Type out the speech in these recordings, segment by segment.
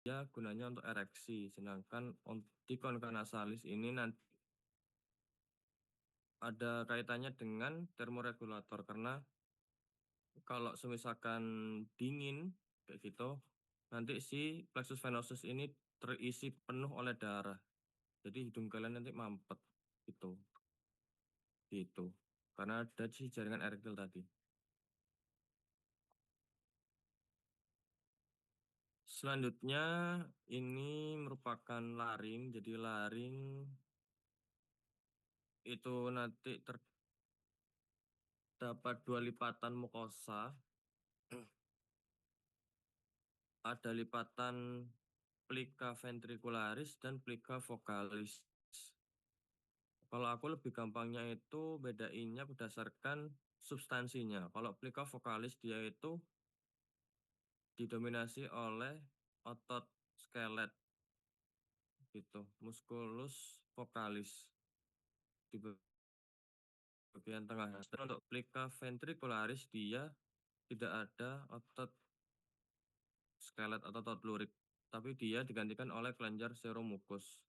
dia gunanya untuk ereksi, sedangkan di konica nasalis ini nanti ada kaitannya dengan termoregulator karena kalau semisalkan dingin kayak gitu, nanti si plexus venosus ini terisi penuh oleh darah. Jadi hidung kalian nanti mampet gitu, gitu. Karena ada si jaringan erektil tadi. Selanjutnya ini merupakan laring. Jadi laring itu nanti terdapat dua lipatan mukosa. Ada lipatan plica ventricularis dan plica vocalis. Kalau aku lebih gampangnya itu bedainnya berdasarkan substansinya. Kalau plica vocalis dia itu didominasi oleh otot skelet gitu, musculus vocalis di bagian tengah. Dan untuk plica ventricularis dia tidak ada otot skelet atau otot lurik, tapi dia digantikan oleh kelenjar seromucus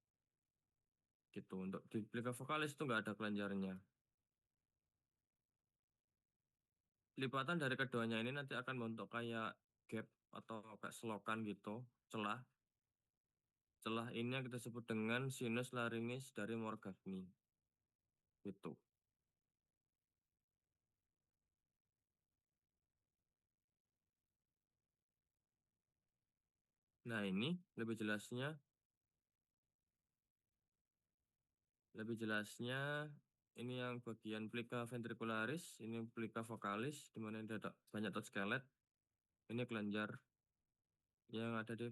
gitu. Untuk di plica vocalis itu nggak ada kelenjarnya. Lipatan dari keduanya ini nanti akan membentuk kayak gap atau kayak selokan gitu, celah. Celah ini yang kita sebut dengan sinus laringis dari Morgagni. Gitu. Nah ini lebih jelasnya, lebih jelasnya ini yang bagian plica ventricularis, ini plica vocalis, di mana ada banyak otot skelet. Ini kelenjar yang ada di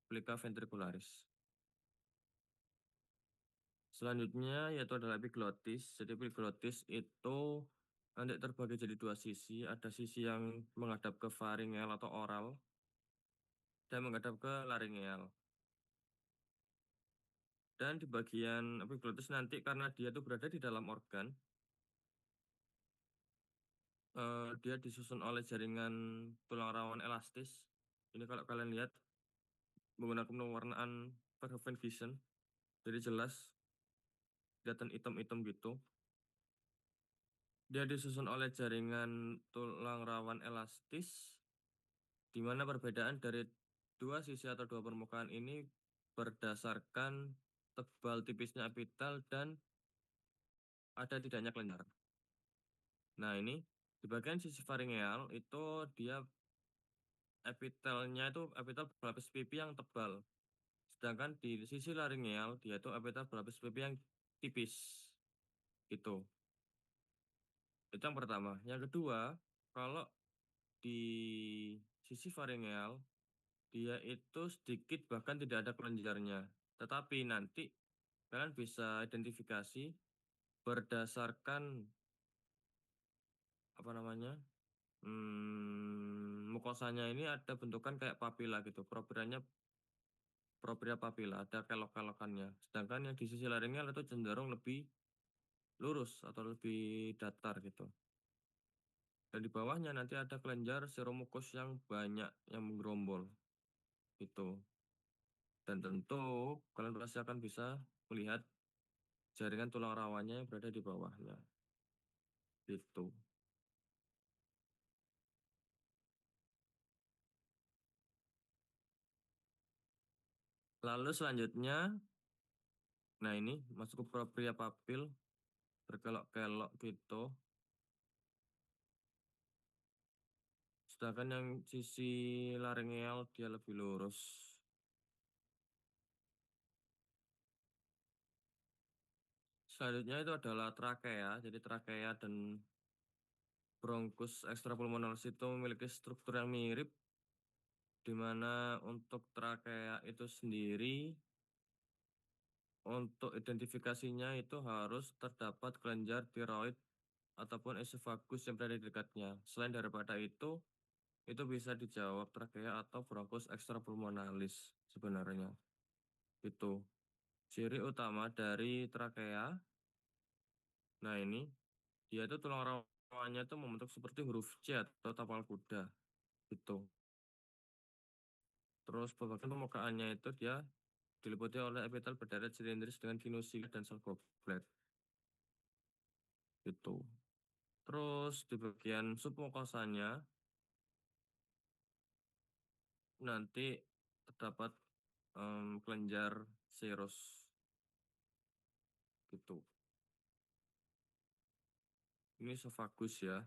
plica ventricularis. Selanjutnya yaitu adalah epiglotis. Jadi epiglotis itu nanti terbagi jadi dua sisi. Ada sisi yang menghadap ke faringeal atau oral dan menghadap ke laringeal. Dan di bagian epiglotis nanti karena dia itu berada di dalam organ, dia disusun oleh jaringan tulang rawan elastis. Ini kalau kalian lihat menggunakan pewarnaan Verhoeven Vision, jadi jelas kelihatan hitam-hitam gitu. Dia disusun oleh jaringan tulang rawan elastis, di mana perbedaan dari dua sisi atau dua permukaan ini berdasarkan tebal tipisnya epitel dan ada tidaknya kelenjar. Nah ini di bagian sisi faringeal itu dia epitelnya itu epitel berlapis pipi yang tebal. Sedangkan di sisi laringeal dia itu epitel berlapis pipi yang tipis. Itu. Itu yang pertama. Yang kedua, kalau di sisi faringeal dia itu sedikit bahkan tidak ada kelenjarnya. Tetapi nanti kalian bisa identifikasi berdasarkan apa namanya mukosanya ini ada bentukan kayak papila gitu. Propria papila ada kelok-kelokannya. Sedangkan yang di sisi laringnya itu cenderung lebih lurus atau lebih datar gitu. Dan di bawahnya nanti ada kelenjar seromukus yang banyak yang menggerombol gitu. Dan tentu kalian pasti akan bisa melihat jaringan tulang rawannya yang berada di bawahnya. Gitu. Lalu selanjutnya, nah ini masuk ke propria papil berkelok-kelok gitu. Sedangkan yang sisi laringeal dia lebih lurus. Selanjutnya itu adalah trakea. Jadi trakea dan bronkus ekstrapulmonalis itu memiliki struktur yang mirip, di mana untuk trakea itu sendiri, untuk identifikasinya itu harus terdapat kelenjar tiroid ataupun esofagus yang berada di dekatnya. Selain daripada itu bisa dijawab trakea atau bronkus ekstrapulmonalis sebenarnya. Itu ciri utama dari trakea. Nah ini, dia itu tulang rawannya itu membentuk seperti huruf C atau tapal kuda. Itu. Terus bagian permukaannya itu dia diliputi oleh epitel berderet silindris dengan ginosili dan sel goblet. Itu. Terus di bagian submukosanya nanti terdapat kelenjar serus gitu. Ini esophagus ya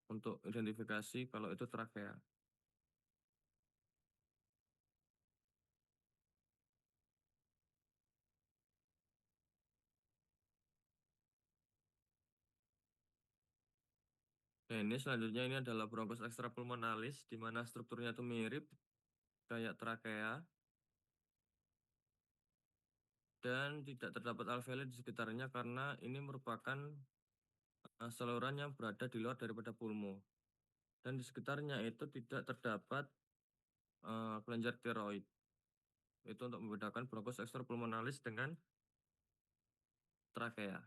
untuk identifikasi kalau itu trakea. Nah, ini selanjutnya ini adalah bronchus extrapulmonalis di mana strukturnya itu mirip kayak trakea dan tidak terdapat alveoli di sekitarnya karena ini merupakan saluran yang berada di luar daripada pulmo. Dan di sekitarnya itu tidak terdapat kelenjar tiroid. Itu untuk membedakan bronchus extrapulmonalis dengan trakea.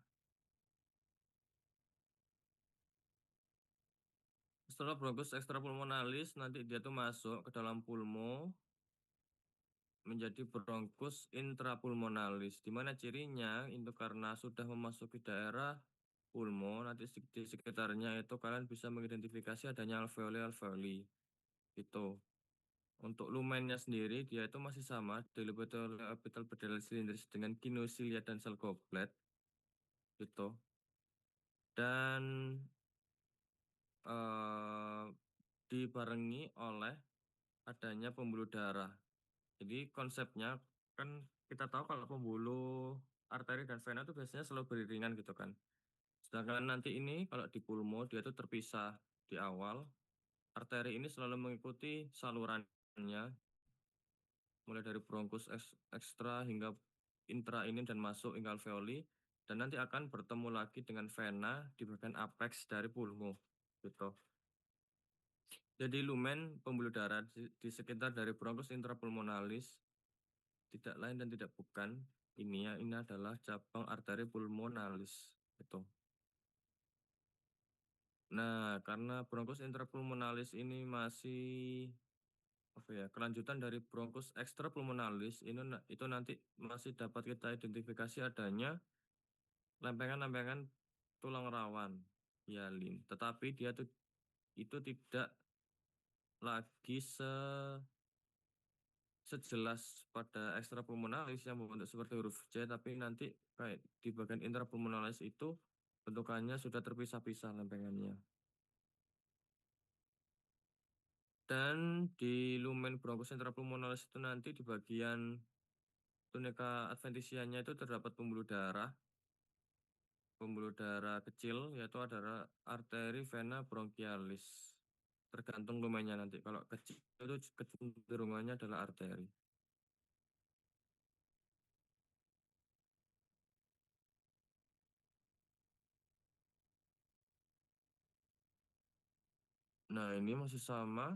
Setelah bronchus extrapulmonalis nanti dia tuh masuk ke dalam pulmo menjadi bronchus intrapulmonalis, di mana cirinya itu karena sudah memasuki daerah pulmo, nanti di sekitarnya itu kalian bisa mengidentifikasi adanya alveoli-alveoli. Itu. Untuk lumennya sendiri, dia itu masih sama, diliputi oleh epitel berderet silindris dengan kinosilia dan sel goblet. Gitu. Dan eh, dibarengi oleh adanya pembuluh darah. Jadi konsepnya kan kita tahu kalau pembuluh arteri dan vena itu biasanya selalu beriringan gitu kan. Sedangkan nanti ini kalau di pulmo dia itu terpisah di awal. Arteri ini selalu mengikuti salurannya mulai dari bronkus ekstra hingga intra ini dan masuk hingga alveoli dan nanti akan bertemu lagi dengan vena di bagian apex dari pulmo gitu. Jadi lumen pembuluh darah di sekitar dari bronkus intrapulmonalis tidak lain dan tidak bukan ini ya, ini adalah cabang arteri pulmonalis itu. Nah, karena bronkus intrapulmonalis ini masih apa ya, kelanjutan dari bronkus ekstrapulmonalis itu nanti masih dapat kita identifikasi adanya lempengan-lempengan tulang rawan hialin. Tetapi dia tuh itu tidak lagi sejelas pada ekstrapulmonalis yang membentuk seperti huruf C, tapi nanti kayak di bagian intrapulmonalis itu bentukannya sudah terpisah-pisah lempengannya. Dan di lumen bronkus intrapulmonalis itu nanti di bagian tunika adventisianya itu terdapat pembuluh darah kecil yaitu adalah arteri vena bronchialis. Tergantung lumennya nanti. Kalau kecil itu kecenderungannya adalah arteri. Nah, ini masih sama.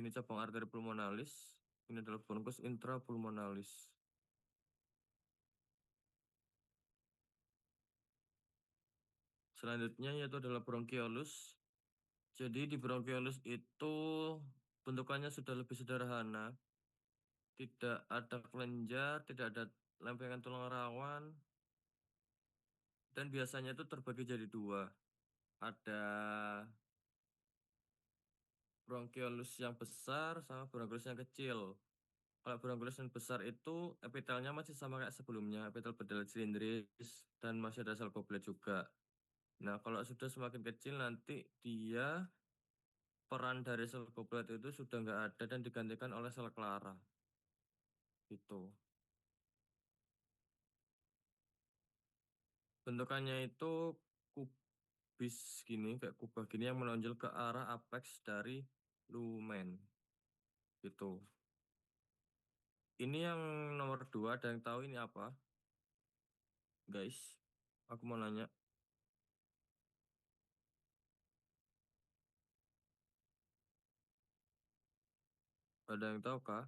Ini cabang arteri pulmonalis. Ini adalah bronkus intrapulmonalis. Selanjutnya yaitu adalah bronchiolus. Jadi di bronchiolus itu bentukannya sudah lebih sederhana. Tidak ada kelenjar, tidak ada lempengan tulang rawan, dan biasanya itu terbagi jadi dua. Ada bronchiolus yang besar sama bronchiolus yang kecil. Kalau bronchiolus yang besar itu epitelnya masih sama kayak sebelumnya, epitel berdelat silindris dan masih ada sel goblet juga. Nah, kalau sudah semakin kecil nanti dia peran dari sel goblet itu sudah nggak ada dan digantikan oleh sel klara. Itu. Bentukannya itu kubis gini, kayak kubah gini yang menonjol ke arah apex dari lumen. Gitu. Ini yang nomor dua, ada yang tahu ini apa? Guys, aku mau nanya, ada yang tahu kah?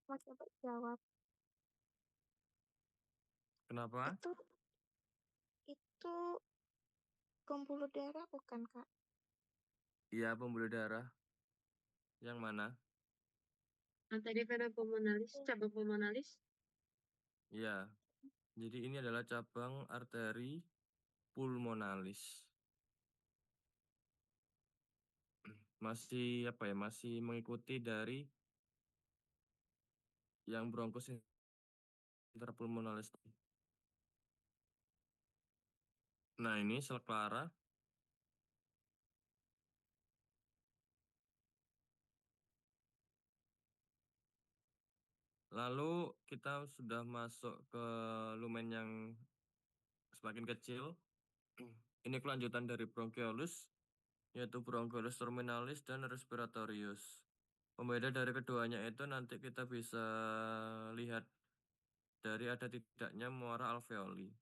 Mau coba jawab. Kenapa? Itu itu Pembuluh darah bukan, Kak? Iya, pembuluh darah. Yang mana? Tadi vena pulmonalis, cabang pulmonalis. Iya. Jadi ini adalah cabang arteri pulmonalis. Masih apa ya? Masih mengikuti dari yang bronkus interpulmonalis. Nah, ini sel Clara. Lalu kita sudah masuk ke lumen yang semakin kecil. Ini kelanjutan dari bronchiolus, yaitu bronchiolus terminalis dan respiratorius. Pembeda dari keduanya itu nanti kita bisa lihat dari ada tidaknya muara alveoli.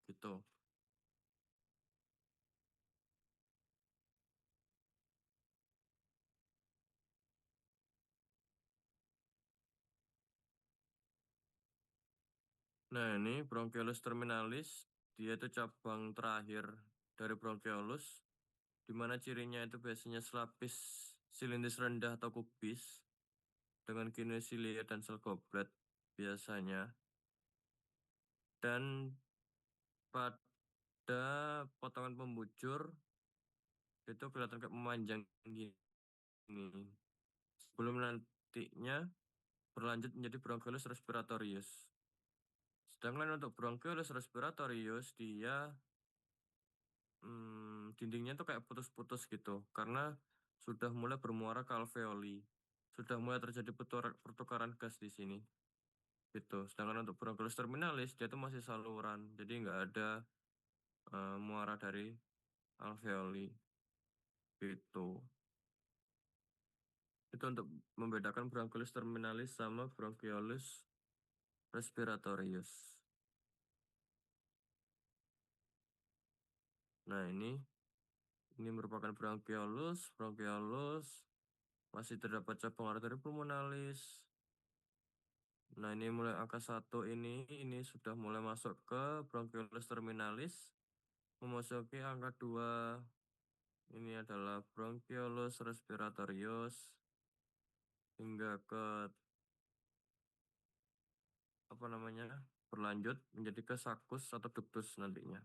Gitu. Nah, ini bronchiolus terminalis, dia itu cabang terakhir dari bronchiolus, di mana cirinya itu biasanya selapis silindris rendah atau kubis, dengan kinesilia dan sel goblet biasanya. Dan pada potongan pembujur, itu kelihatan kayak memanjang gini. Sebelum nantinya berlanjut menjadi bronchiolus respiratorius. Sedangkan untuk bronchiolus respiratorius, dia dindingnya tuh kayak putus-putus gitu karena sudah mulai bermuara ke alveoli, sudah mulai terjadi pertukaran gas di sini gitu. Sedangkan untuk bronchiolus terminalis dia tuh masih saluran, jadi nggak ada muara dari alveoli gitu. Itu untuk membedakan bronchiolus terminalis sama bronchiolus respiratorius. Nah, ini merupakan bronchiolus. Bronchiolus masih terdapat cabang arteri pulmonalis. Nah, ini mulai angka 1 ini sudah mulai masuk ke bronchiolus terminalis. Memasuki angka 2, ini adalah bronchiolus respiratorius. Hingga ke, apa namanya, berlanjut menjadi ke sakus atau ductus nantinya.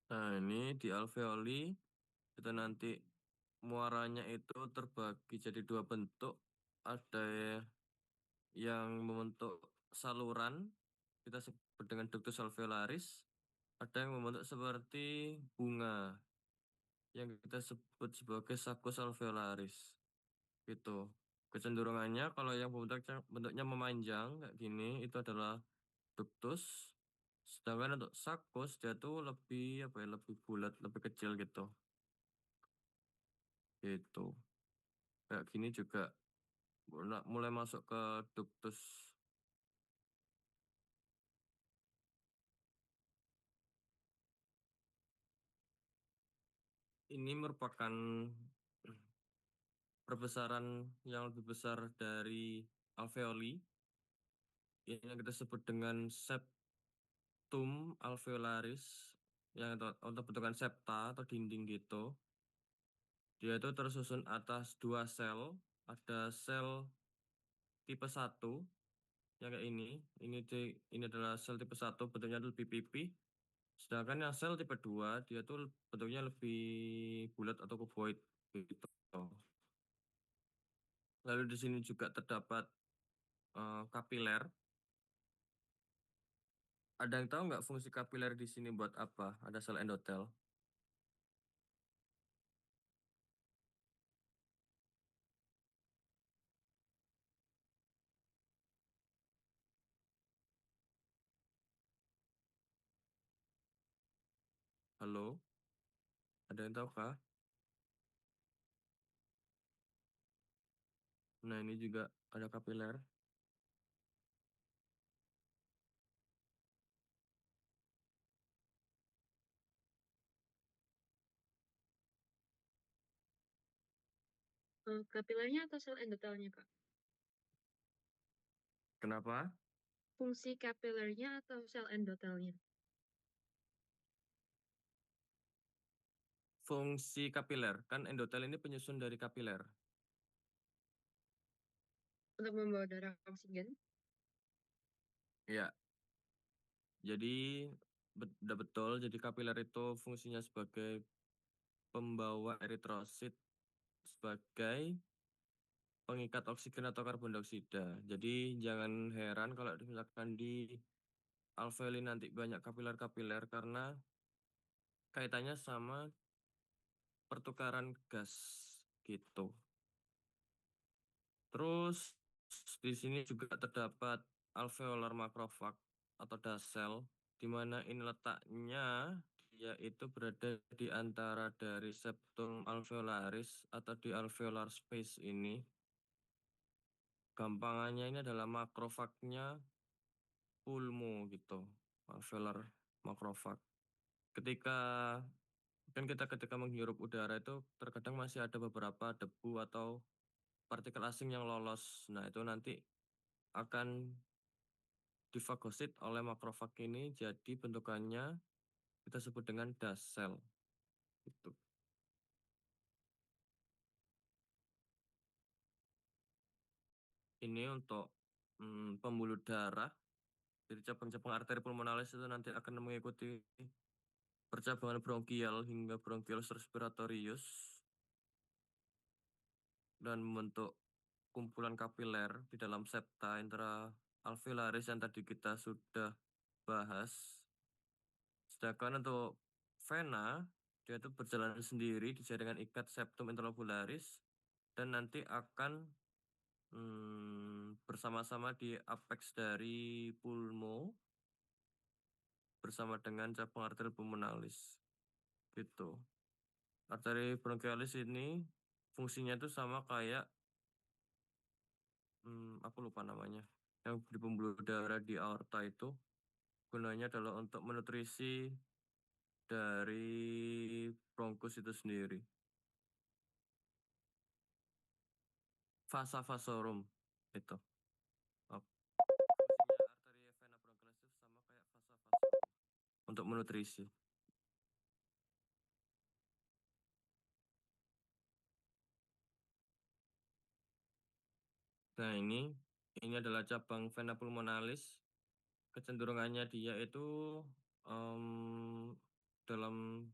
Nah, ini di alveoli, itu nanti muaranya itu terbagi jadi dua bentuk. Ada yang membentuk saluran, kita sebut dengan ductus alveolaris. Ada yang membentuk seperti bunga, yang kita sebut sebagai sakus alveolaris. Gitu. Kecenderungannya kalau yang bentuknya memanjang kayak gini, itu adalah ductus. Sedangkan untuk sakus dia tuh lebih apa ya, lebih bulat, lebih kecil gitu. Gitu. Kayak gini juga mulai masuk ke ductus. Ini merupakan perbesaran yang lebih besar dari alveoli. Ini yang kita sebut dengan septum alveolaris, yang untuk bentukan septa atau dinding gitu. Dia itu tersusun atas dua sel. Ada sel tipe 1 yang kayak ini. Ini adalah sel tipe 1, bentuknya lebih pipih. Sedangkan yang sel tipe 2 dia tuh bentuknya lebih bulat atau kuboid gitu. Lalu di sini juga terdapat kapiler. Ada yang tahu nggak fungsi kapiler di sini buat apa? Ada sel endotel. Halo, ada yang tahu kah? Nah, ini juga ada kapiler. Kapilernya atau sel endotelnya, Kak? Kenapa? Fungsi kapilernya atau sel endotelnya? Fungsi kapiler, kan endotel ini penyusun dari kapiler. Untuk membawa darah oksigen? Ya, jadi udah betul. Jadi kapiler itu fungsinya sebagai pembawa eritrosit sebagai pengikat oksigen atau karbon dioksida. Jadi jangan heran kalau misalkan di alveoli nanti banyak kapiler-kapiler karena kaitannya sama pertukaran gas gitu. Terus di sini juga terdapat alveolar macrophage atau dasel, di mana ini letaknya dia itu berada di antara dari septum alveolaris atau di alveolar space ini. Gampangannya ini adalah makrofagnya pulmo gitu, alveolar macrophage. Ketika ketika menghirup udara itu terkadang masih ada beberapa debu atau partikel asing yang lolos. Nah, itu nanti akan difagosit oleh makrofag ini, jadi bentukannya kita sebut dengan dasel. Gitu. Ini untuk pembuluh darah. Jadi cabang-cabang arteri pulmonalis itu nanti akan mengikuti percabangan bronkial hingga bronkiolus respiratorius dan membentuk kumpulan kapiler di dalam septa intra-alveolaris yang tadi kita sudah bahas. Sedangkan untuk vena, dia itu berjalan sendiri di jaringan ikat septum interlobularis dan nanti akan bersama-sama di apex dari pulmo bersama dengan cabang arteri pulmonalis. Gitu. Arteri bronchialis ini fungsinya itu sama kayak aku lupa namanya. Yang di pembuluh darah di aorta itu gunanya adalah untuk menutrisi dari bronkus itu sendiri. Vasa vasorum itu. Fungsinya arteria vena bronchialis itu sama kayak vasa vasorum untuk menutrisi. Nah, ini adalah cabang vena pulmonalis. Kecenderungannya dia itu dalam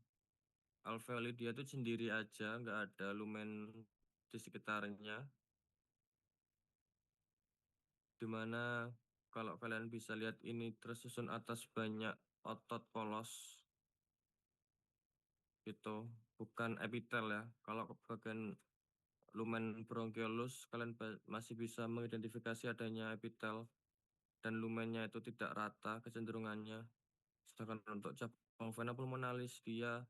alveoli dia itu sendiri aja, nggak ada lumen di sekitarnya. Dimana kalau kalian bisa lihat ini tersusun atas banyak otot polos gitu, bukan epitel ya. Kalau ke bagian lumen bronchiolus kalian masih bisa mengidentifikasi adanya epitel dan lumennya itu tidak rata kecenderungannya. Sedangkan untuk cabang vena pulmonalis dia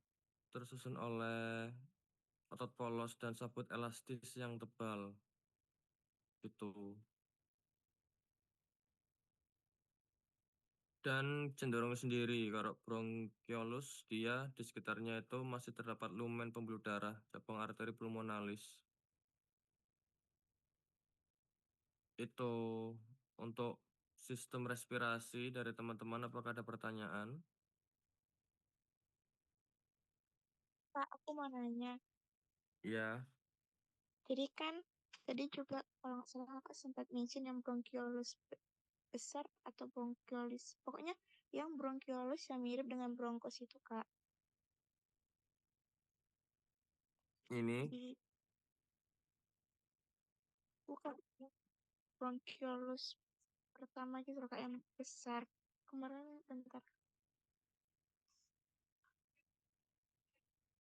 tersusun oleh otot polos dan sabut elastis yang tebal gitu. Dan cenderung sendiri kalau bronchiolus dia di sekitarnya itu masih terdapat lumen pembuluh darah cabang arteri pulmonalis. Itu untuk sistem respirasi dari teman-teman, apakah ada pertanyaan? Pak, aku mau nanya. Ya, Jadi kan tadi juga kalau nggak salah aku sempat mention yang bronkiolus besar atau bronkiolus. Pokoknya yang bronkiolus yang mirip dengan bronkos itu, Kak. ini Jadi bukan bronkiolus pertama gitu loh, Kak, yang besar. Kemarin bentar.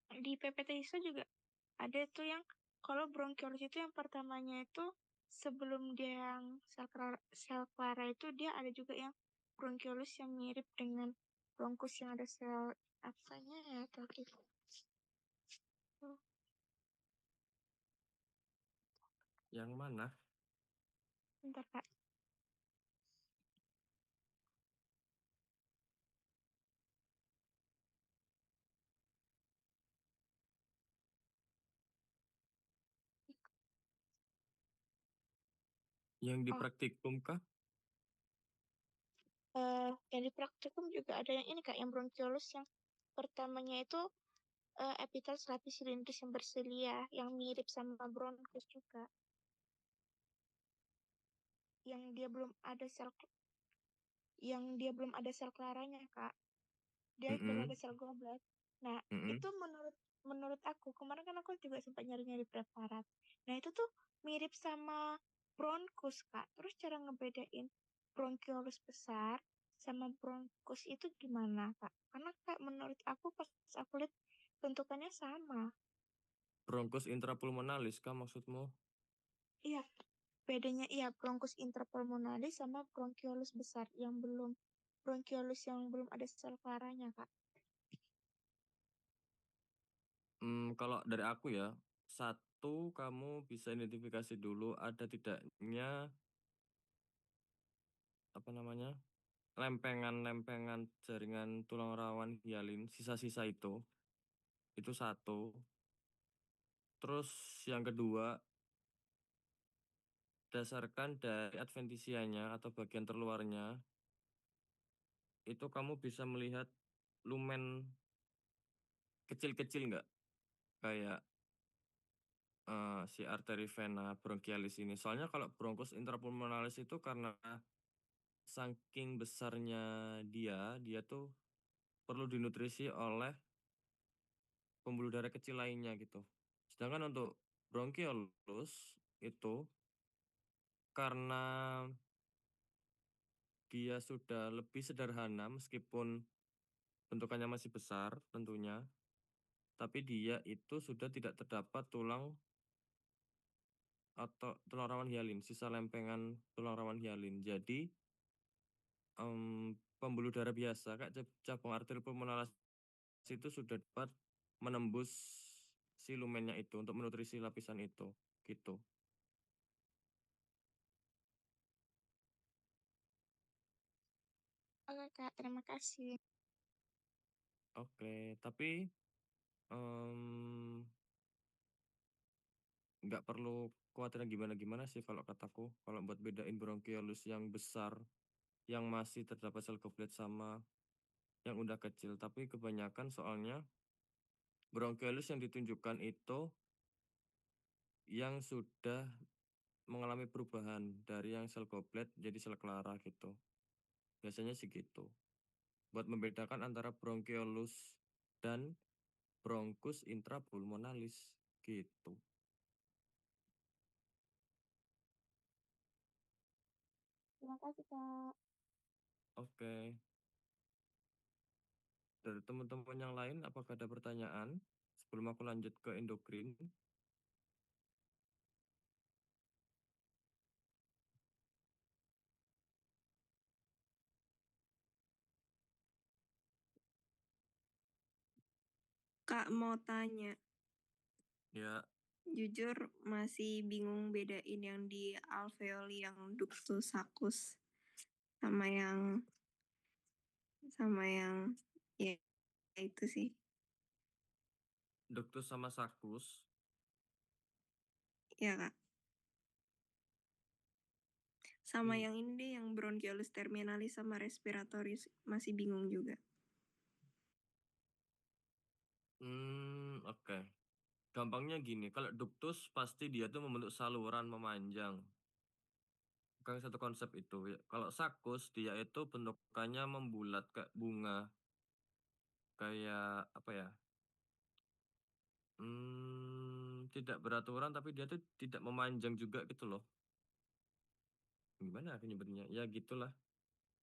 Di PPT ISO juga ada tuh yang kalau bronkiolus itu yang pertamanya itu sebelum dia yang sel clara itu dia ada juga yang bronkiolus yang mirip dengan bronkus yang ada sel apanya ya tadi. yang mana? Bentar, Kak. Yang di Oh, praktikum kah? yang di praktikum juga ada yang ini Kak, yang bronkiolus yang pertamanya itu epitel lapis silindris yang berselia, yang mirip sama bronkus juga. Yang dia belum ada sel claranya Kak. Dia baru ada sel goblet. Nah, itu menurut aku, kemarin kan aku juga sempat nyari-nyari preparat. Nah, itu tuh mirip sama bronkus, Kak. Terus cara ngebedain bronkiolus besar sama bronkus itu gimana, Kak? Karena Kak, menurut aku pas aku lihat bentukannya sama. Bronkus intrapulmonalis kah maksudmu? Iya, bedanya iya bronkus intrapulmonalis sama bronkiolus besar yang belum ada sel claranya, Kak. Kalau dari aku ya, satu kamu bisa identifikasi dulu ada tidaknya apa namanya lempengan-lempengan jaringan tulang rawan hialin, sisa-sisa itu satu. Terus yang kedua, berdasarkan dari adventisianya atau bagian terluarnya, itu kamu bisa melihat lumen kecil-kecil nggak? Kayak si arteri vena bronchialis ini. Soalnya kalau bronkus intrapulmonalis itu karena saking besarnya dia tuh perlu dinutrisi oleh pembuluh darah kecil lainnya gitu. Sedangkan untuk bronkiolus itu karena dia sudah lebih sederhana meskipun bentukannya masih besar tentunya, tapi dia itu sudah tidak terdapat tulang atau tulang rawan hialin, sisa lempengan tulang rawan hialin. Jadi pembuluh darah biasa kayak cabang arteri pulmonalis itu sudah dapat menembus si lumennya itu untuk menutrisi lapisan itu gitu. Oke, Kak, terima kasih. Oke, tapi nggak perlu khawatir gimana-gimana sih kalau kataku. Kalau buat bedain bronkiolus yang besar, yang masih terdapat sel goblet sama yang udah kecil. Tapi kebanyakan soalnya bronkiolus yang ditunjukkan itu yang sudah mengalami perubahan dari yang sel goblet jadi sel klara gitu. Biasanya sih gitu. Buat membedakan antara bronkiolus dan bronkus intrapulmonalis gitu. Terima kasih, Kak. Oke. Dari teman-teman yang lain, apakah ada pertanyaan sebelum aku lanjut ke endokrin? Kak mau tanya, Ya, jujur masih bingung bedain yang di alveoli yang ductus sacus sama yang ya itu sih. ductus sama sacus. Ya Kak. Sama Hmm. yang ini deh yang bronchiolus terminalis sama respiratoris masih bingung juga. Oke. Gampangnya gini, kalau ductus pasti dia tuh membentuk saluran memanjang. Bukan satu konsep itu. Ya. Kalau sacus dia itu bentukannya membulat kayak bunga. Kayak apa ya? Tidak beraturan tapi dia tuh tidak memanjang juga gitu loh. Gimana aku nyebutnya? Ya gitulah.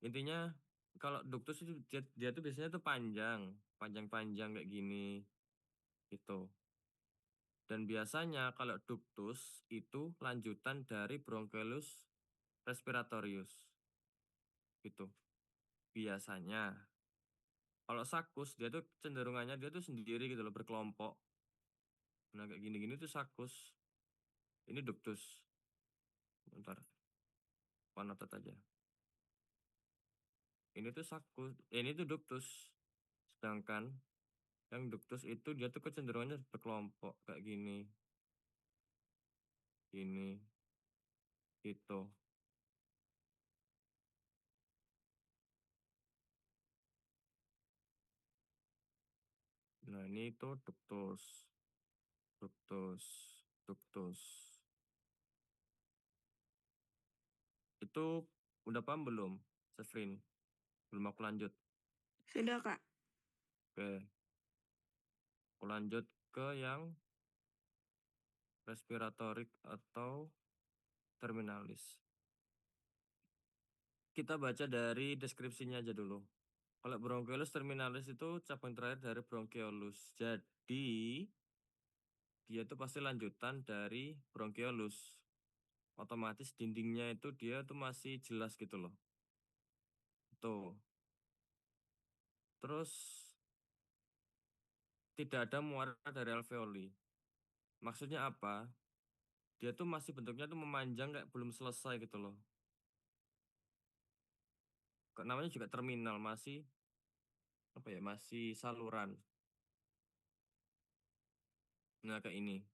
Intinya kalau ductus itu dia tuh biasanya tuh panjang-panjang kayak gini gitu. Dan biasanya kalau ductus itu lanjutan dari bronchiolus respiratorius gitu. Biasanya. Kalau sakus dia tuh cenderungannya dia tuh sendiri gitu loh berkelompok. Nah kayak gini-gini tuh sakus. Ini ductus. Bentar, panotot aja. Ini tuh sakus, ini tuh ductus. Sedangkan yang ductus itu dia tuh kecenderungannya berkelompok kayak gini, gini, gitu. Nah, ini itu ductus. Ductus. Ductus. Itu udah paham belum, Sefrin? Belum aku lanjut. Sudah, Kak. Oke. Aku lanjut ke yang respiratorik atau terminalis. Kita baca dari deskripsinya aja dulu. Kalau bronchiolus terminalis itu cabang terakhir dari bronchiolus. Jadi dia itu pasti lanjutan dari bronchiolus. Otomatis dindingnya itu dia tuh masih jelas gitu loh. Tuh. Terus tidak ada muara dari alveoli. Maksudnya apa? Dia tuh masih bentuknya tuh memanjang kayak belum selesai gitu loh. Namanya juga terminal, masih apa ya? Masih saluran. Nah, kayak ini.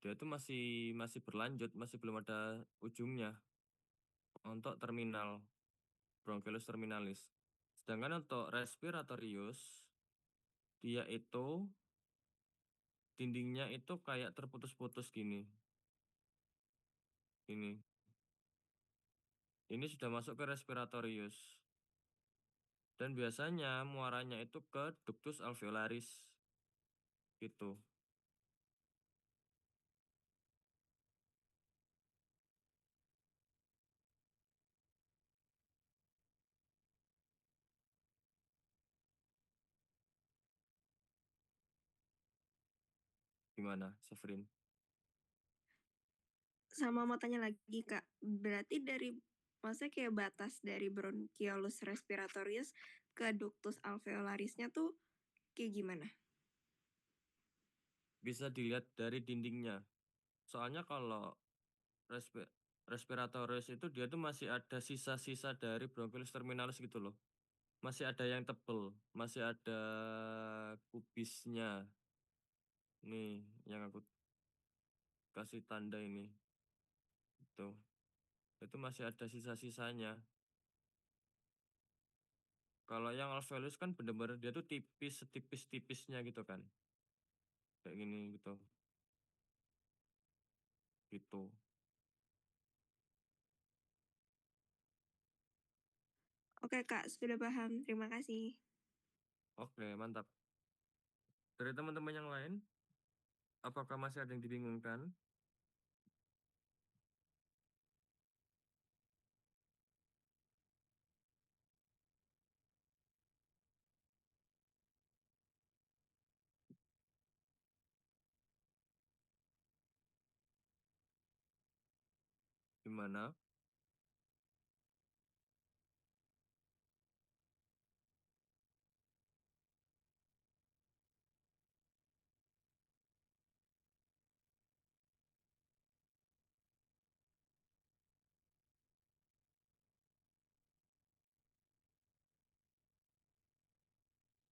Dia tuh masih berlanjut, masih belum ada ujungnya untuk terminal bronchiolus terminalis. Sedangkan untuk respiratorius dia itu dindingnya itu kayak terputus-putus gini. Ini. Ini sudah masuk ke respiratorius. Dan biasanya muaranya itu ke ductus alveolaris. Gitu. Gimana, Sefrin? Sama mau tanya lagi, Kak. Berarti maksudnya kayak batas dari bronchiolus respiratorius ke ductus alveolarisnya tuh kayak gimana? Bisa dilihat dari dindingnya. Soalnya kalau respi- respiratorius itu dia tuh masih ada sisa-sisa dari bronchiolus terminalis gitu loh. Masih ada yang tebel, masih ada kubisnya. Nih, yang aku kasih tanda ini. Itu masih ada sisa-sisanya. Kalau yang alveolus kan bener-bener dia tuh tipis, setipis-tipisnya gitu kan. Kayak gini gitu. Gitu. Oke, Kak, sudah paham. Terima kasih. Oke, mantap. Dari teman-teman yang lain, apakah masih ada yang dibingungkan? Gimana?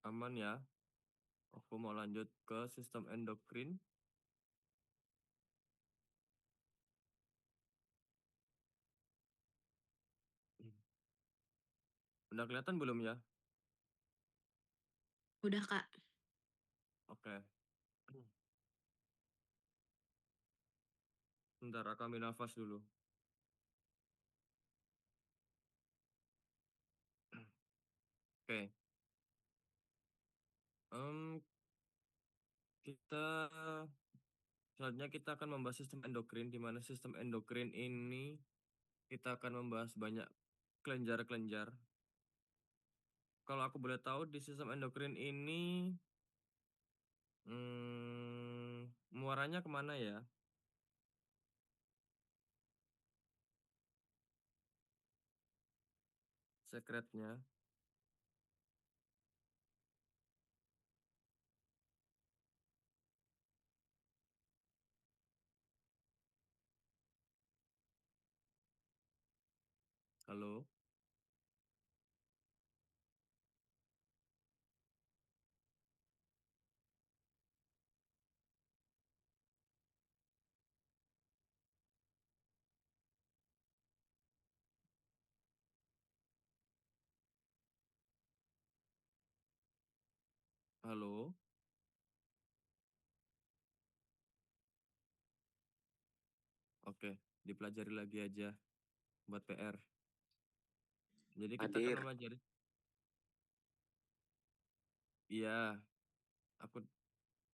Aman ya? Aku mau lanjut ke sistem endokrin. Udah kelihatan belum ya? Udah, Kak. Oke. Bentar, aku ambil nafas dulu. Oke. Em, kita selanjutnya kita akan membahas sistem endokrin, di mana sistem endokrin ini kita akan membahas banyak kelenjar-kelenjar. Kalau aku boleh tahu di sistem endokrin ini muaranya kemana ya? Sekretnya. Halo? Halo? Oke, dipelajari lagi aja buat PR. Jadi kita akan Hadir. mempelajari. Iya, aku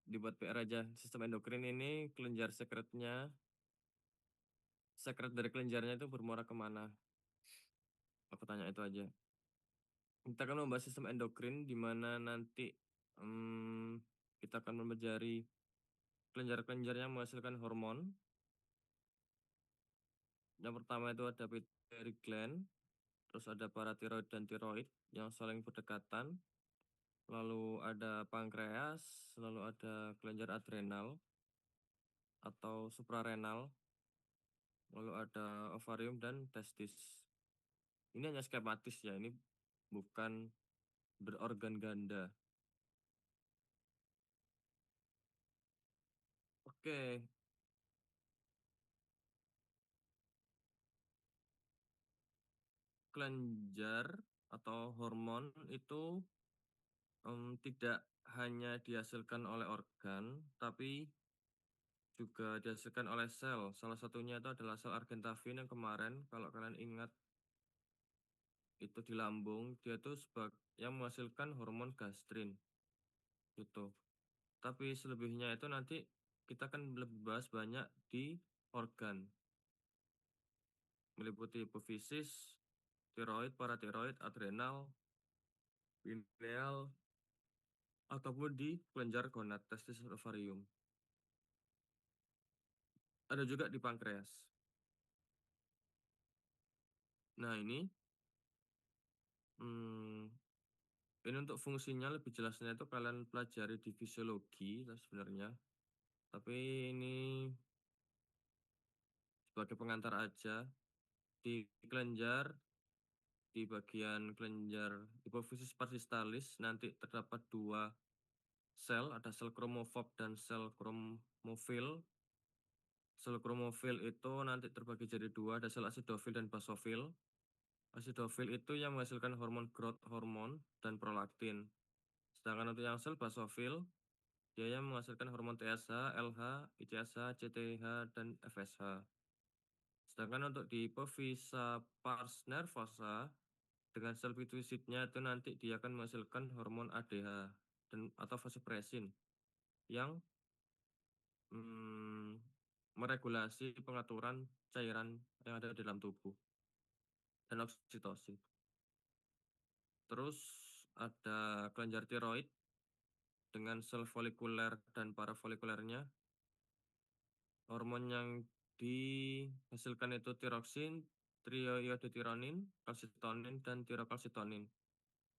dibuat PR aja. Sistem endokrin ini kelenjar sekretnya, sekret dari kelenjarnya itu bermuara kemana? Aku tanya itu aja. Kita akan membahas sistem endokrin di mana nanti kita akan mempelajari kelenjar-kelenjar yang menghasilkan hormon. Yang pertama itu ada pituitary gland, terus ada paratiroid dan tiroid yang saling berdekatan. Lalu ada pankreas, lalu ada kelenjar adrenal atau suprarenal, lalu ada ovarium dan testis. Ini hanya skematis ya, ini bukan berorgan ganda. Oke. Kelenjar atau hormon itu tidak hanya dihasilkan oleh organ, tapi juga dihasilkan oleh sel. Salah satunya itu adalah sel argentavin yang kemarin, kalau kalian ingat, itu di lambung, dia tuh yang menghasilkan hormon gastrin. Gitu. Tapi selebihnya itu nanti kita akan lebih bahas banyak di organ. Meliputi hipofisis, tiroid, paratiroid, adrenal, pineal, ataupun di kelenjar gonad, testis, ovarium. Ada juga di pankreas. Nah ini untuk fungsinya lebih jelasnya itu kalian pelajari di fisiologi sebenarnya. Tapi ini sebagai pengantar aja. Di kelenjar, di bagian kelenjar hipofisis parsistalis nanti terdapat dua sel, ada sel kromofob dan sel kromofil. Sel kromofil itu nanti terbagi jadi dua, ada sel asidofil dan basofil. Asidofil itu yang menghasilkan hormon growth hormone dan prolaktin. Sedangkan untuk yang sel basofil, dia yang menghasilkan hormon TSH, LH, ICSH, CTH, dan FSH. Sedangkan untuk di hipofisa pars nervosa, dengan sel pituitidnya itu nanti dia akan menghasilkan hormon ADH atau vasopressin yang meregulasi pengaturan cairan yang ada di dalam tubuh dan oksitosin. Terus ada kelenjar tiroid dengan sel folikuler dan parafolikulernya. Hormon yang dihasilkan itu tiroksin, trioioditironin, kalsitonin, dan tirokalsitonin.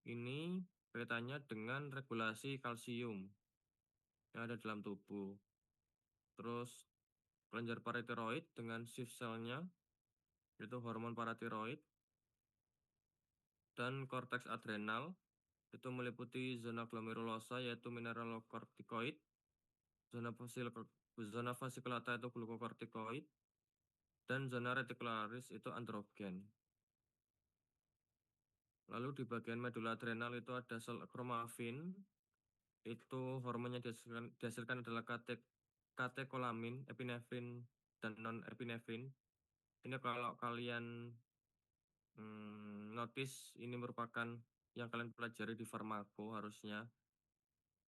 Ini kaitannya dengan regulasi kalsium yang ada dalam tubuh. Terus kelenjar paratiroid dengan shift selnya, itu hormon paratiroid, dan korteks adrenal, itu meliputi zona glomerulosa yaitu mineralokortikoid, zona fasciculata itu glukokortikoid, dan zona reticularis itu androgen. Lalu di bagian medula adrenal itu ada sel kromafin, itu hormonnya dihasilkan adalah katekolamin, epinefrin, dan non-epinefrin. Ini kalau kalian notice, ini merupakan yang kalian pelajari di farmako harusnya.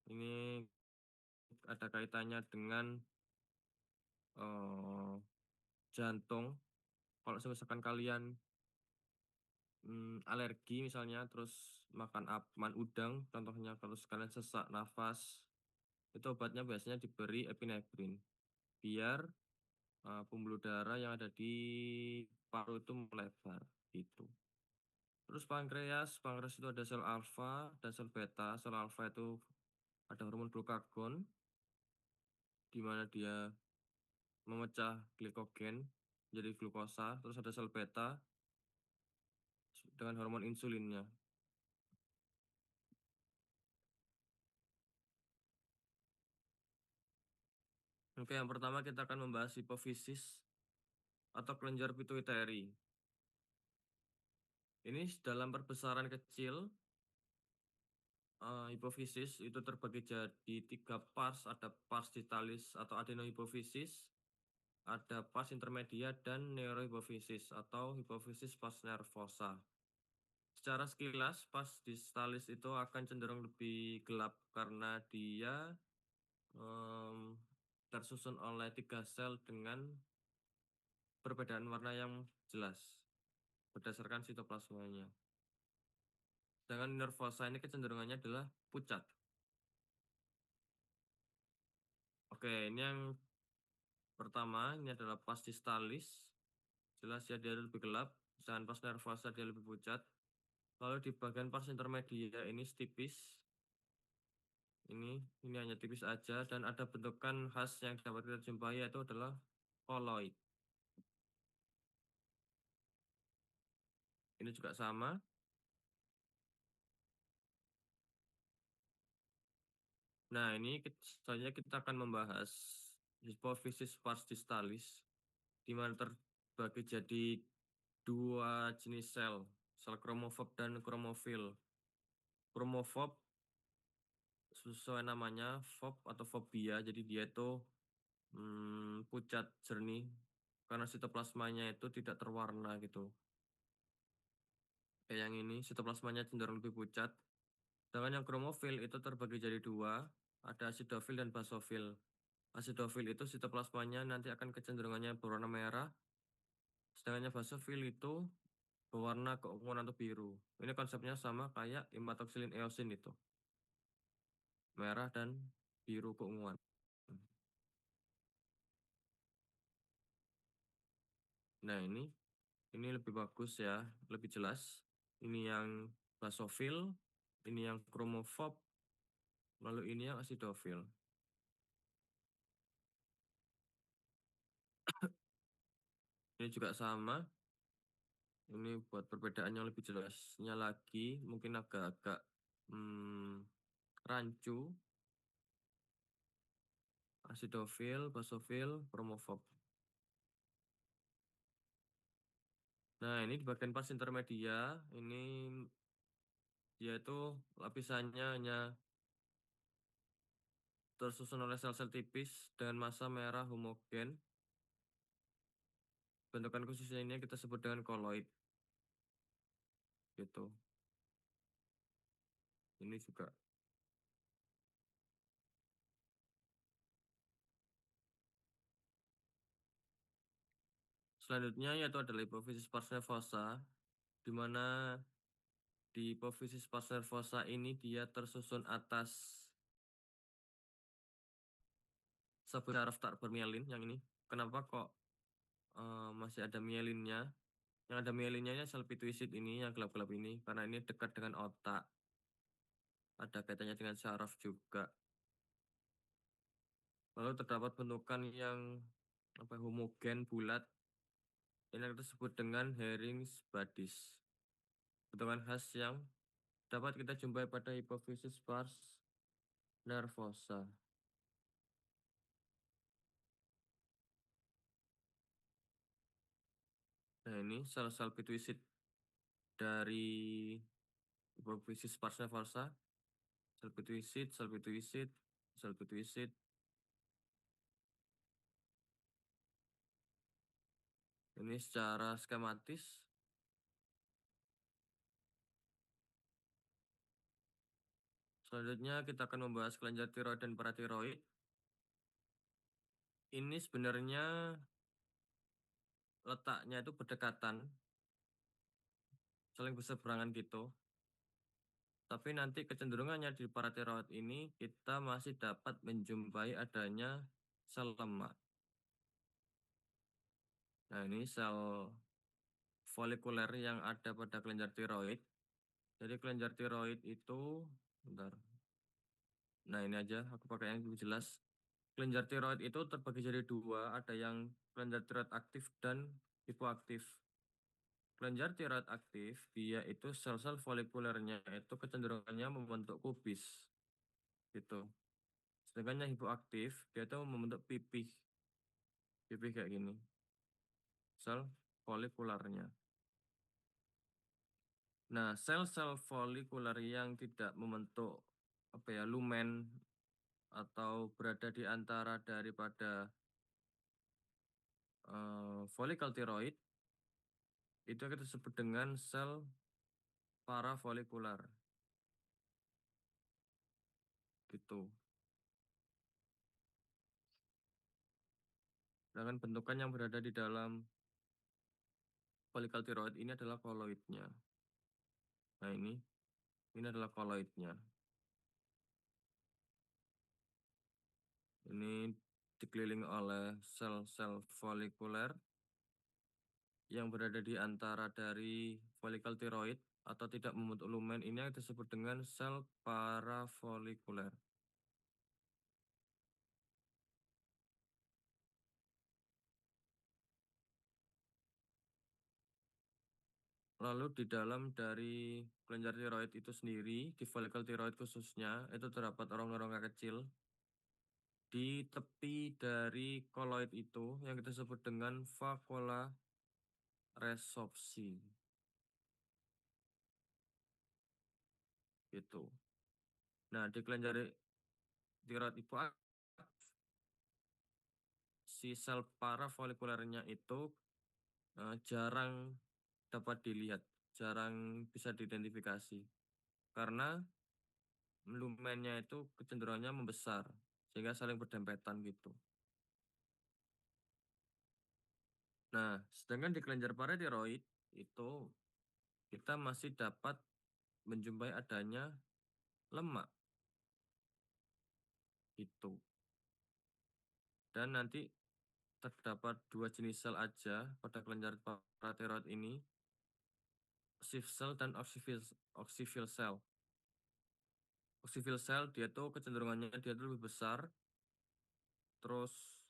Ini ada kaitannya dengan jantung. Kalau misalkan kalian alergi misalnya, terus makan udang, contohnya terus kalian sesak nafas, itu obatnya biasanya diberi epinefrin, biar pembuluh darah yang ada di paru itu melebar, gitu. Terus pankreas itu ada sel alfa dan sel beta. Sel alfa itu ada hormon glukagon, di mana dia memecah glikogen jadi glukosa. Terus ada sel beta dengan hormon insulinnya. Oke, yang pertama kita akan membahas hipofisis atau kelenjar pituitary. Ini dalam perbesaran kecil, hipofisis itu terbagi jadi 3 pars, ada pars distaalis atau adenohipofisis, ada pars intermedia dan neurohipofisis atau hipofisis pars nervosa. Secara sekilas, pars distaalis itu akan cenderung lebih gelap karena dia tersusun oleh 3 sel dengan perbedaan warna yang jelas berdasarkan sitoplasmanya. Sedangkan nervosa ini kecenderungannya adalah pucat. Oke, ini yang pertama, ini adalah pars distaalis. Jelas ya, dia lebih gelap. Sedangkan pars nervosa dia lebih pucat. Lalu di bagian pars intermedia ini tipis. Ini hanya tipis aja dan ada bentukan khas yang dapat kita jumpai yaitu adalah koloid. Ini juga sama. Nah, ini selanjutnya kita akan membahas hipofisis pars distaalis, di mana terbagi jadi 2 jenis sel kromofob dan kromofil. Kromofob sesuai namanya fob atau fobia, jadi dia itu pucat jernih karena sitoplasmanya itu tidak terwarna gitu. Kayak yang ini, sitoplasmanya cenderung lebih pucat. Sedangkan yang kromofil itu terbagi jadi 2, ada asidofil dan basofil. Asidofil itu sitoplasmanya nanti akan kecenderungannya berwarna merah, sedangkan basofil itu berwarna keunguan atau biru. Ini konsepnya sama kayak hematoksilin eosin itu. Merah dan biru keunguan. Nah, ini lebih bagus ya, lebih jelas. Ini yang basofil, ini yang kromofob, lalu ini yang asidofil. Ini juga sama. Ini buat perbedaan yang lebih jelasnya lagi, mungkin agak-agak rancu. Asidofil, basofil, kromofob. Nah, ini di bagian pars intermedia, ini dia itu lapisannya hanya tersusun oleh sel-sel tipis dengan massa merah homogen. Bentukan khususnya ini kita sebut dengan koloid. Gitu. Ini juga. Selanjutnya yaitu adalah hipofisis pars nervosa, di mana di hipofisis pars nervosa ini dia tersusun atas saraf tak bermielin yang ini. Kenapa kok masih ada mielinnya? Yang ada mielinnya sel pituisid ini yang gelap-gelap ini karena ini dekat dengan otak. Ada kaitannya dengan saraf juga. Lalu terdapat bentukan yang homogen bulat. Ini kita sebut dengan Herring's bodies. Bentukan khas yang dapat kita jumpai pada hipofisis pars nervosa. Nah, ini sel-sel pituisid dari hipofisis pars nervosa. Sel pituisid, sel pituisid, sel pituisid. Ini secara skematis. Selanjutnya kita akan membahas kelenjar tiroid dan paratiroid. Ini sebenarnya letaknya itu berdekatan, saling berseberangan gitu. Tapi nanti kecenderungannya di paratiroid ini kita masih dapat menjumpai adanya sel lemak. Nah, ini sel folikuler yang ada pada kelenjar tiroid. Jadi kelenjar tiroid itu, bentar. Nah, ini aja aku pakai yang lebih jelas. Kelenjar tiroid itu terbagi jadi 2, ada yang kelenjar tiroid aktif dan hipoaktif. Kelenjar tiroid aktif, dia itu sel-sel folikulernya itu kecenderungannya membentuk kubis. Gitu. Sedangkan yang hipoaktif, dia itu membentuk pipih. Pipih kayak gini. Sel folikularnya. Nah, sel-sel folikuler yang tidak membentuk lumen atau berada di antara daripada folikel tiroid, itu kita sebut dengan sel parafolikular. Gitu. Sedangkan bentukan yang berada di dalam folikel tiroid ini adalah koloidnya. Nah, ini adalah koloidnya. Ini dikelilingi oleh sel-sel folikuler yang berada di antara dari folikel tiroid atau tidak membentuk lumen. Ini yang disebut dengan sel parafolikuler. Lalu di dalam dari kelenjar tiroid itu sendiri, di folikel tiroid khususnya, itu terdapat rongga-rongga kecil di tepi dari koloid itu yang kita sebut dengan vakuola resorpsi. Gitu. Nah, di kelenjar tiroid itu si sel parafolikulernya itu jarang dapat dilihat, jarang bisa diidentifikasi. Karena lumennya itu kecenderungannya membesar, sehingga saling berdempetan gitu. Nah, sedangkan di kelenjar paratiroid itu kita masih dapat menjumpai adanya lemak. Itu. Dan nanti terdapat dua jenis sel aja pada kelenjar paratiroid ini, Schiff cell dan oxyphil cell. Oxyphil cell dia tuh kecenderungannya dia tuh lebih besar, terus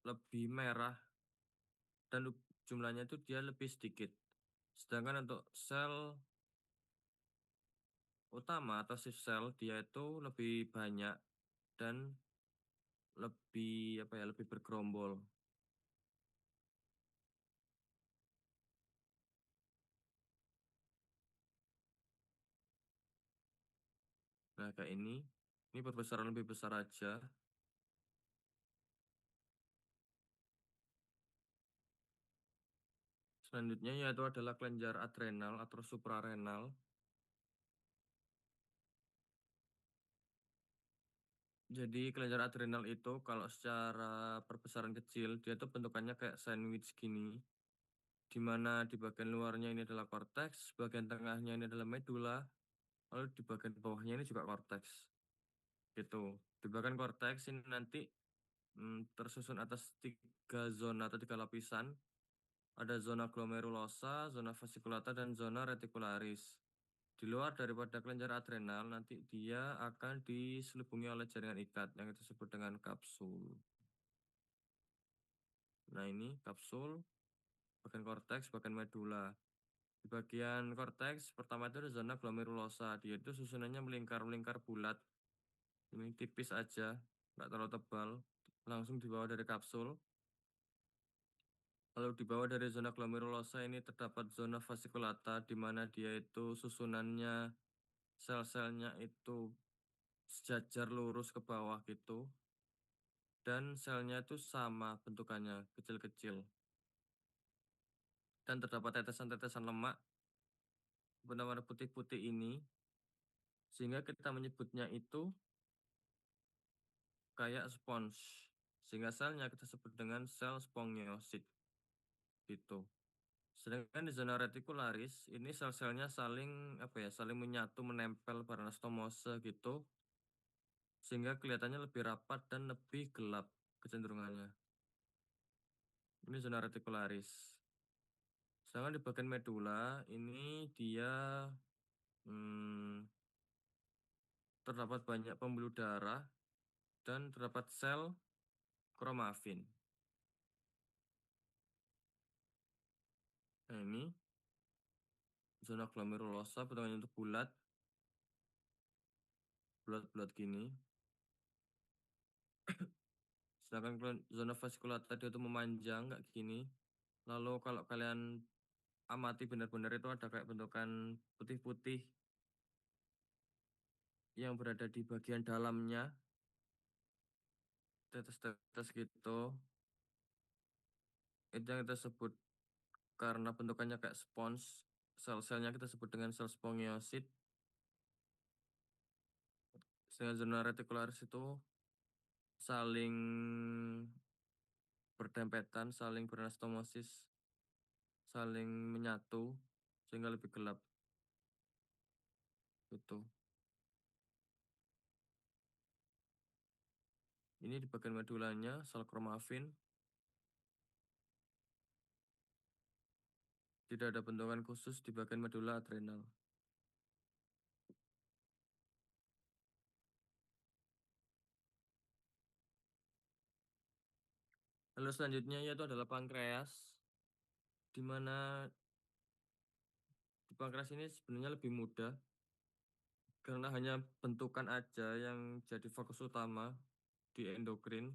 lebih merah, dan jumlahnya itu dia lebih sedikit. Sedangkan untuk sel utama atau Schiff cell dia itu lebih banyak dan lebih lebih bergerombol. Nah, kayak ini berbesaran lebih besar aja. Selanjutnya yaitu adalah kelenjar adrenal atau suprarenal. Jadi kelenjar adrenal itu kalau secara perbesaran kecil dia tuh bentukannya kayak sandwich gini, di mana di bagian luarnya ini adalah korteks, bagian tengahnya ini adalah medula, lalu di bagian bawahnya ini juga korteks. Gitu. Di bagian korteks ini nanti tersusun atas 3 zona atau 3 lapisan. Ada zona glomerulosa, zona fasciculata, dan zona reticularis. Di luar daripada kelenjar adrenal, nanti dia akan diselubungi oleh jaringan ikat yang kita sebut dengan kapsul. Nah, ini kapsul, bagian korteks, bagian medula. Di bagian korteks, pertama itu ada zona glomerulosa. Dia itu susunannya melingkar-melingkar bulat. Ini tipis aja, nggak terlalu tebal. Langsung di bawah dari kapsul. Lalu di bawah dari zona glomerulosa ini terdapat zona fasciculata, di mana dia itu susunannya sel-selnya itu sejajar lurus ke bawah gitu. Dan selnya itu sama bentukannya, kecil-kecil. Dan terdapat tetesan-tetesan lemak berwarna putih-putih ini, sehingga kita menyebutnya itu kayak spons. Sehingga selnya kita sebut dengan sel spongiosit. Gitu. Sedangkan di zona reticularis ini sel-selnya saling saling menyatu menempel pada anastomose gitu, sehingga kelihatannya lebih rapat dan lebih gelap kecenderungannya. Ini zona reticularis. Sedangkan di bagian medula ini dia terdapat banyak pembuluh darah dan terdapat sel kromafin. Nah, ini zona glomerulosa bentukannya untuk bulat gini. Sedangkan zona fasciculata dia itu memanjang kayak gini. Lalu kalau kalian amati benar-benar itu ada kayak bentukan putih-putih yang berada di bagian dalamnya, tetes-tetes gitu, itu yang kita sebut karena bentukannya kayak spons, sel-selnya kita sebut dengan sel spongiosit. Sedangkan zona reticularis itu saling berdempetan, saling beranastomosis, saling menyatu sehingga lebih gelap. Gitu. Ini di bagian medulanya sel kromafin. Tidak ada bentukan khusus di bagian medula adrenal. Lalu selanjutnya yaitu adalah pankreas, di mana di pankreas ini sebenarnya lebih mudah karena hanya bentukan aja yang jadi fokus utama di endokrin,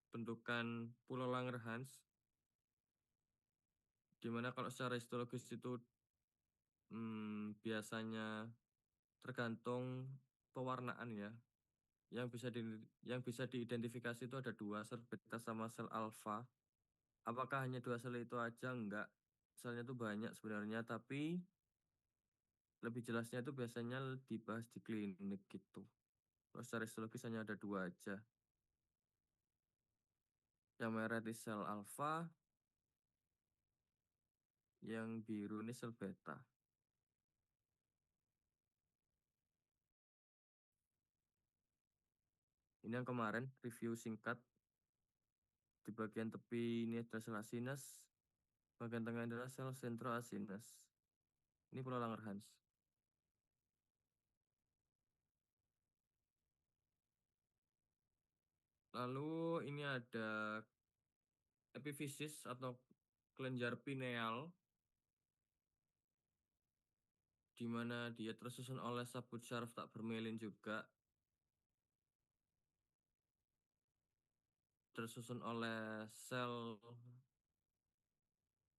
bentukan pulau Langerhans, di mana kalau secara histologis itu biasanya tergantung pewarnaan ya. Yang bisa diidentifikasi itu ada dua, sel beta sama sel alfa. Apakah hanya dua sel itu aja? Enggak. Selnya itu banyak sebenarnya, tapi lebih jelasnya itu biasanya dibahas di klinik gitu. Kalau secara histologis hanya ada dua aja. Yang merah itu sel alfa, yang biru ini sel beta. Ini yang kemarin review singkat. Di bagian tepi ini adalah sel asinus, bagian tengah adalah sel sentroasinus. Ini pulau Langerhans. Lalu ini ada epifisis atau kelenjar pineal, di mana dia tersusun oleh sabut syaraf tak bermelin juga, tersusun oleh sel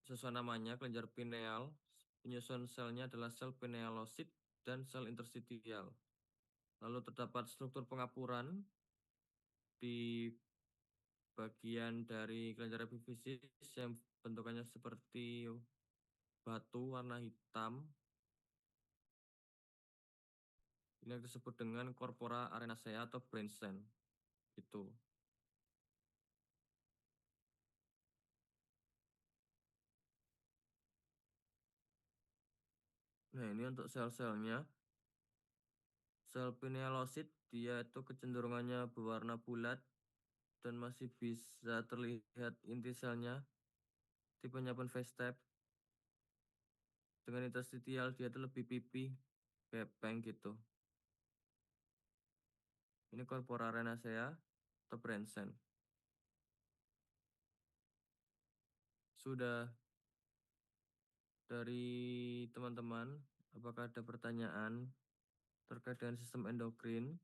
sesuai namanya kelenjar pineal. Penyusun selnya adalah sel pinealosit dan sel interstitial. Lalu terdapat struktur pengapuran di bagian dari kelenjar epifisis yang bentukannya seperti batu warna hitam. Ini yang disebut dengan corpora arenacea atau brainstem. Itu. Nah, ini untuk sel-selnya. Sel pinealosit dia itu kecenderungannya berwarna bulat dan masih bisa terlihat inti selnya. Tipenya pun V-step. Dengan interstitial dia itu lebih pipih, kayak peng gitu. Ini corpora arenacea atau brainstem. Sudah dari teman-teman, apakah ada pertanyaan terkait dengan sistem endokrin?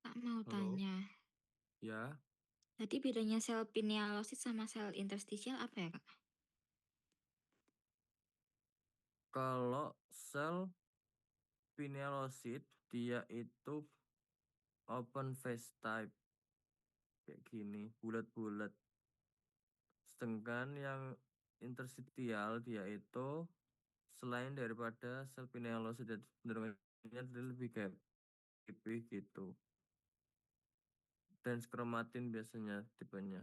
Kak mau Halo? tanya, Ya, tadi bedanya sel pinealosit sama sel interstitial apa ya, Kak? kalau sel pinealosit dia itu open face type kayak gini, bulat-bulat. Sedangkan yang interstitial dia itu selain daripada sel pinealosit dan cenderungnya dia lebih kayak pipih gitu. Dan skromatin biasanya tipenya.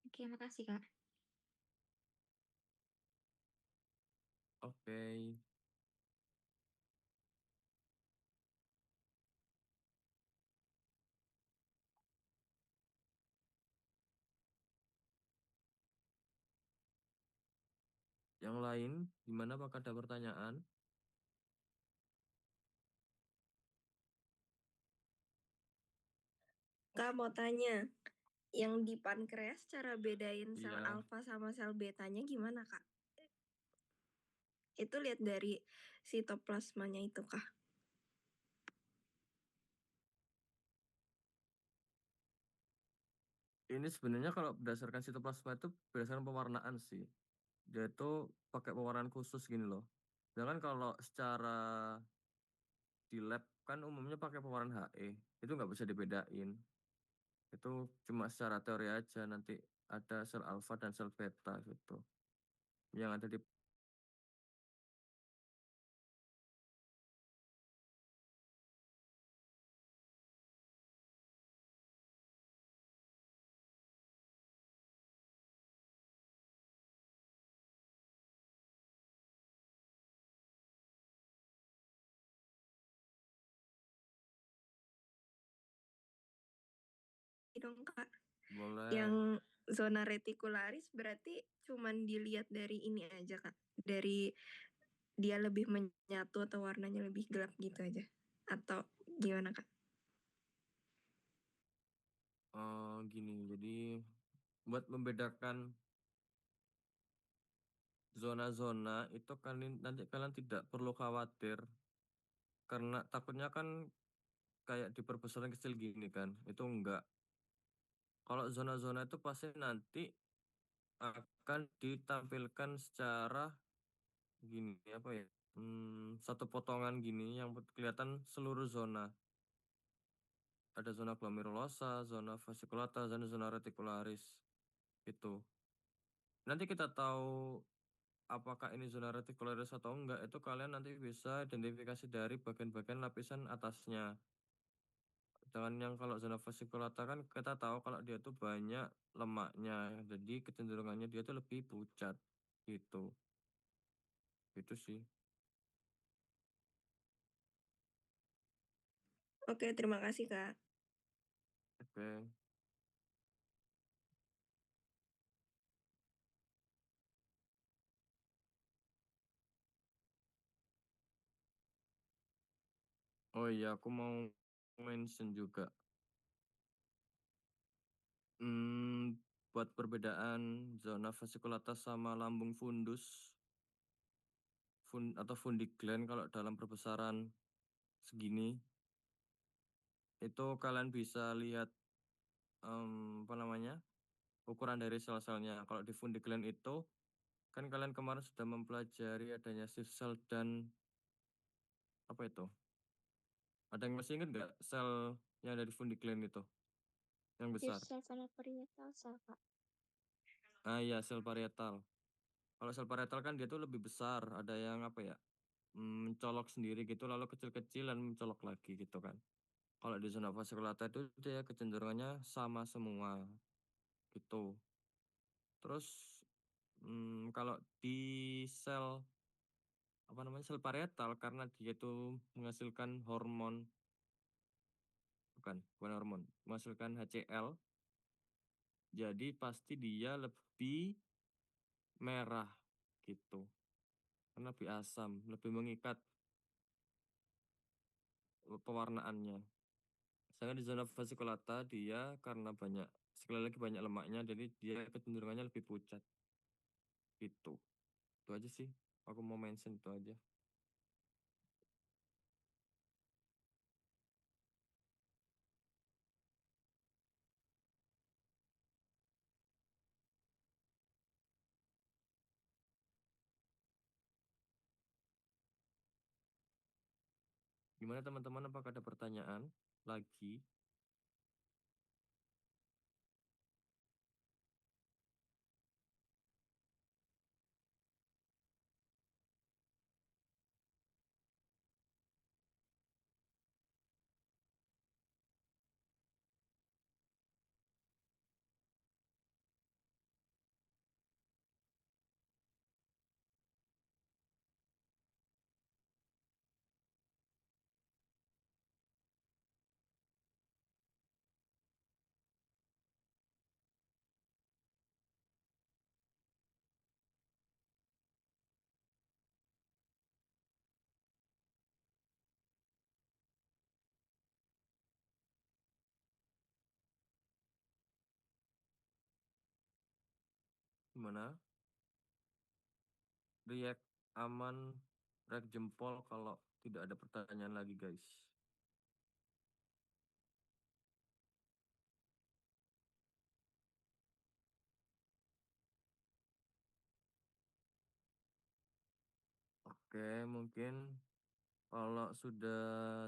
Oke, makasih, Kak. Oke. Yang lain, gimana? Apakah ada pertanyaan? Kak mau tanya, yang di pankreas cara bedain sel Iya. alfa sama sel betanya gimana Kak? Itu lihat dari sitoplasmanya itu Kak? Ini sebenarnya kalau berdasarkan sitoplasma itu berdasarkan pewarnaan sih. Dia itu pakai pewarnaan khusus gini loh. Sedangkan kalau secara di lab kan umumnya pakai pewarnaan HE. Itu nggak bisa dibedain. Itu cuma secara teori aja, nanti ada sel alfa dan sel beta gitu. Yang ada di Dong Kak. boleh. Yang zona retikularis berarti cuman dilihat dari ini aja Kak. Dari dia lebih menyatu atau warnanya lebih gelap gitu aja. Atau gimana Kak? Gini, jadi buat membedakan zona-zona itu kalian nanti kalian tidak perlu khawatir karena takutnya kan kayak diperbesar yang kecil gini kan. Itu enggak. Kalau zona-zona itu pasti nanti akan ditampilkan secara gini apa ya? Satu potongan gini yang kelihatan seluruh zona. Ada zona glomerulosa, zona fasciculata, dan zona reticularis. Itu. Nanti kita tahu apakah ini zona reticularis atau enggak, itu kalian nanti bisa identifikasi dari bagian-bagian lapisan atasnya. Dengan yang kalau zona fasciculata kan kita tahu kalau dia tuh banyak lemaknya, jadi kecenderungannya dia tuh lebih pucat gitu. Itu sih. Oke, terima kasih Kak. Oke. Oh iya, aku mau mention juga. Buat perbedaan zona fasciculata sama lambung fundus atau fundigland kalau dalam perbesaran segini itu kalian bisa lihat apa namanya ukuran dari sel-selnya. Kalau di fundigland itu kan kalian kemarin sudah mempelajari adanya shift cell dan apa itu? Ada yang masih ingat nggak sel yang ada di fundigland itu yang besar? Sel sama parietal cell, Kak. Ah iya, sel parietal. Kalau sel parietal kan dia tuh lebih besar, ada yang apa ya? Mencolok sendiri gitu lalu kecil-kecil dan mencolok lagi gitu kan. Kalau di zona fasciculata itu dia kecenderungannya sama semua gitu. Terus kalau di sel apa namanya sel parietal karena dia itu menghasilkan hormon bukan hormon menghasilkan HCl jadi pasti dia lebih merah gitu karena lebih asam lebih mengikat pewarnaannya. Sedangkan di zona fasciculata dia karena banyak sekali lagi banyak lemaknya jadi dia kecenderungannya lebih pucat gitu. Itu aja sih. Aku mau mention itu aja. Gimana teman-teman? Apakah ada pertanyaan lagi? Gimana? React aman, react jempol kalau tidak ada pertanyaan lagi, guys. Oke, mungkin kalau sudah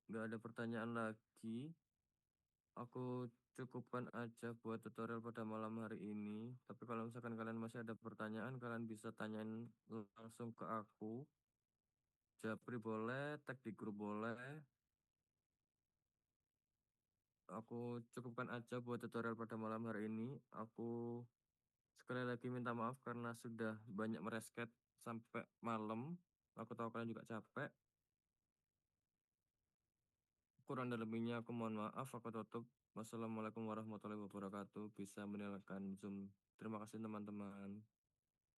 nggak ada pertanyaan lagi, aku cukupkan aja buat tutorial pada malam hari ini. Tapi kalau misalkan kalian masih ada pertanyaan, kalian bisa tanyain langsung ke aku. Japri boleh, tag di grup boleh. Aku cukupkan aja buat tutorial pada malam hari ini. Aku sekali lagi minta maaf karena sudah banyak meresket sampai malam. Aku tahu kalian juga capek. Kurang dan lebihnya aku mohon maaf. Aku tutup. Wassalamualaikum warahmatullahi wabarakatuh. Bisa menyalakan Zoom. Terima kasih teman-teman.